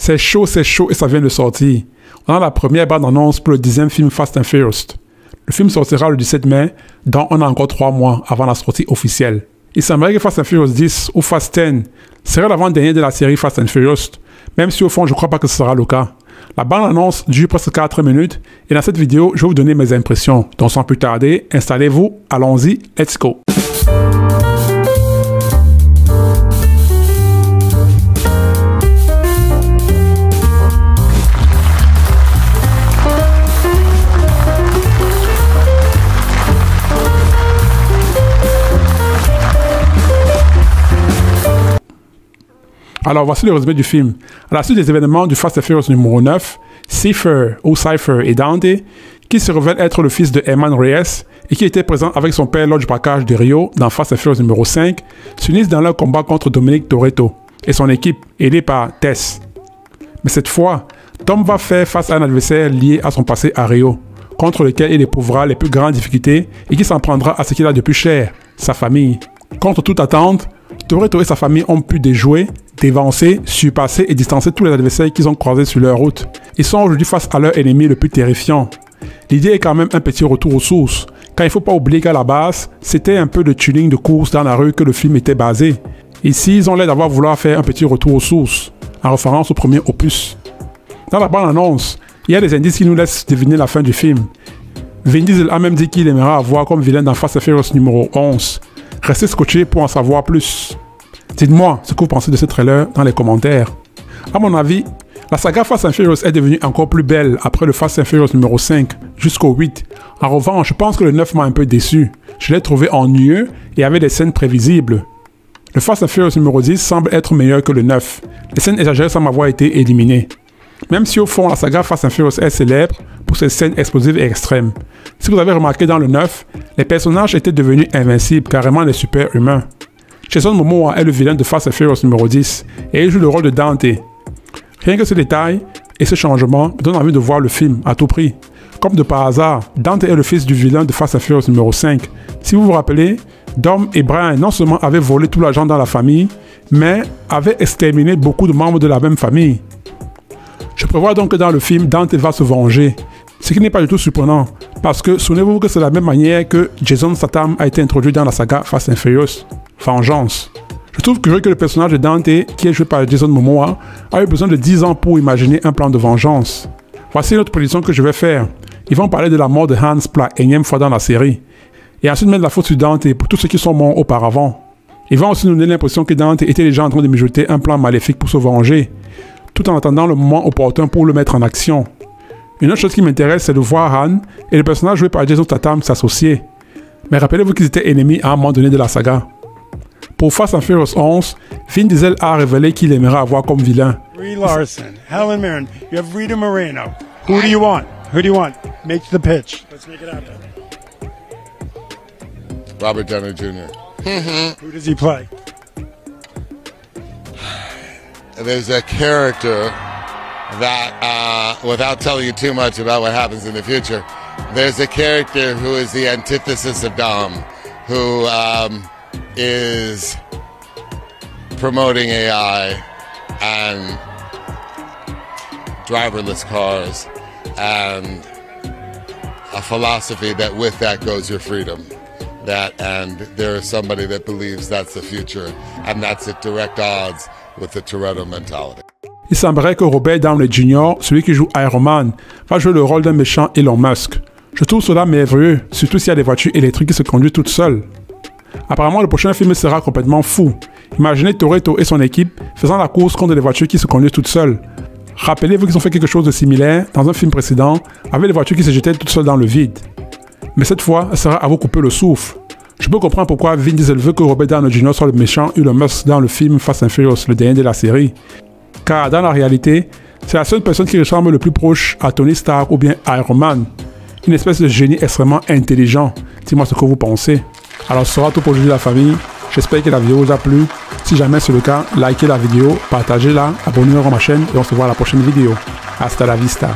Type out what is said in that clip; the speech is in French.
C'est chaud et ça vient de sortir. On a la première bande-annonce pour le 10e film Fast and Furious. Le film sortira le 17 mai, dont on a encore 3 mois avant la sortie officielle. Il semblerait que Fast and Furious 10 ou Fast 10 serait l'avant-dernier de la série Fast and Furious, même si au fond je ne crois pas que ce sera le cas. La bande-annonce dure presque 4 minutes et dans cette vidéo, je vais vous donner mes impressions. Donc sans plus tarder, installez-vous, allons-y, let's go! Alors voici le résumé du film. À la suite des événements du Fast and Furious numéro 9, Cypher et Dante, qui se révèle être le fils de Herman Reyes et qui était présent avec son père lors du braquage de Rio dans Fast and Furious numéro 5, s'unissent dans leur combat contre Dominic Toretto et son équipe, aidée par Tess. Mais cette fois, Tom va faire face à un adversaire lié à son passé à Rio, contre lequel il éprouvera les plus grandes difficultés et qui s'en prendra à ce qu'il a de plus cher, sa famille. Contre toute attente, Toretto et sa famille ont pu déjouer, dévancer, surpasser et distancer tous les adversaires qu'ils ont croisés sur leur route. Ils sont aujourd'hui face à leur ennemi le plus terrifiant. L'idée est quand même un petit retour aux sources, car il ne faut pas oublier qu'à la base, c'était un peu de tuning de course dans la rue que le film était basé. Ici, ils ont l'air d'avoir voulu faire un petit retour aux sources, en référence au premier opus. Dans la bande-annonce, il y a des indices qui nous laissent deviner la fin du film. Vin Diesel a même dit qu'il aimerait avoir comme vilain dans Fast and Furious numéro 11. Restez scotchés pour en savoir plus. Dites-moi ce que vous pensez de ce trailer dans les commentaires. À mon avis, la saga Fast and Furious est devenue encore plus belle après le Fast and Furious numéro 5 jusqu'au 8. En revanche, je pense que le 9 m'a un peu déçu. Je l'ai trouvé ennuyeux et avait des scènes prévisibles. Le Fast and Furious numéro 10 semble être meilleur que le 9. Les scènes exagérées semblent avoir été éliminées. Même si au fond la saga Fast and Furious est célèbre pour ses scènes explosives et extrêmes. Si vous avez remarqué dans le 9, les personnages étaient devenus invincibles, carrément des super-humains. Jason Momoa est le vilain de Fast and Furious numéro 10 et il joue le rôle de Dante. Rien que ce détail et ce changement me donnent envie de voir le film à tout prix. Comme de par hasard, Dante est le fils du vilain de Fast and Furious numéro 5. Si vous vous rappelez, Dom et Brian non seulement avaient volé tout l'argent dans la famille, mais avaient exterminé beaucoup de membres de la même famille. Je prévois donc que dans le film, Dante va se venger. Ce qui n'est pas du tout surprenant, parce que souvenez-vous que c'est de la même manière que Jason Statham a été introduit dans la saga Fast and Furious, Vengeance. Je trouve curieux que le personnage de Dante, qui est joué par Jason Momoa, a eu besoin de 10 ans pour imaginer un plan de vengeance. Voici notre prédiction que je vais faire. Ils vont parler de la mort de Hans pour la énième fois dans la série. Et ensuite mettre la faute sur Dante pour tous ceux qui sont morts auparavant. Ils vont aussi nous donner l'impression que Dante était déjà en train de mijoter un plan maléfique pour se venger, tout en attendant le moment opportun pour le mettre en action. Une autre chose qui m'intéresse, c'est de voir Han et le personnage joué par Jason Statham s'associer. Mais rappelez-vous qu'ils étaient ennemis à un moment donné de la saga. Pour Fast and Furious 11, Vin Diesel a révélé qu'il aimerait avoir comme vilain. Brie Larson, Helen Mirren, you have Rita Moreno. Who do you want? Who do you want? Make the pitch. Let's make it happen. Robert Downey Jr. Who does he play? There's a character that, without telling you too much about what happens in the future, there's a character who is the antithesis of Dom, who is promoting AI and driverless cars and a philosophy that with that goes your freedom. And there is somebody that believes that's the future, and that's at direct odds with the Toretto mentality. Il semblerait que Robert Downey Jr., celui qui joue Iron Man, va jouer le rôle d'un méchant Elon Musk. Je trouve cela merveilleux, surtout s'il y a des voitures électriques qui se conduisent toutes seules. Apparemment, le prochain film sera complètement fou. Imaginez Toretto et son équipe faisant la course contre des voitures qui se conduisent toutes seules. Rappelez-vous qu'ils ont fait quelque chose de similaire dans un film précédent avec des voitures qui se jetaient toutes seules dans le vide. Mais cette fois, elle sera à vous couper le souffle. Je peux comprendre pourquoi Vin Diesel veut que Robert Downey Jr. soit le méchant Elon Musk dans le film Fast and Furious, le dernier de la série. Car dans la réalité, c'est la seule personne qui ressemble le plus proche à Tony Stark ou bien Iron Man. Une espèce de génie extrêmement intelligent. Dis-moi ce que vous pensez. Alors ce sera tout pour aujourd'hui la famille. J'espère que la vidéo vous a plu. Si jamais c'est le cas, likez la vidéo, partagez-la, abonnez-vous à ma chaîne et on se voit à la prochaine vidéo. Hasta la vista.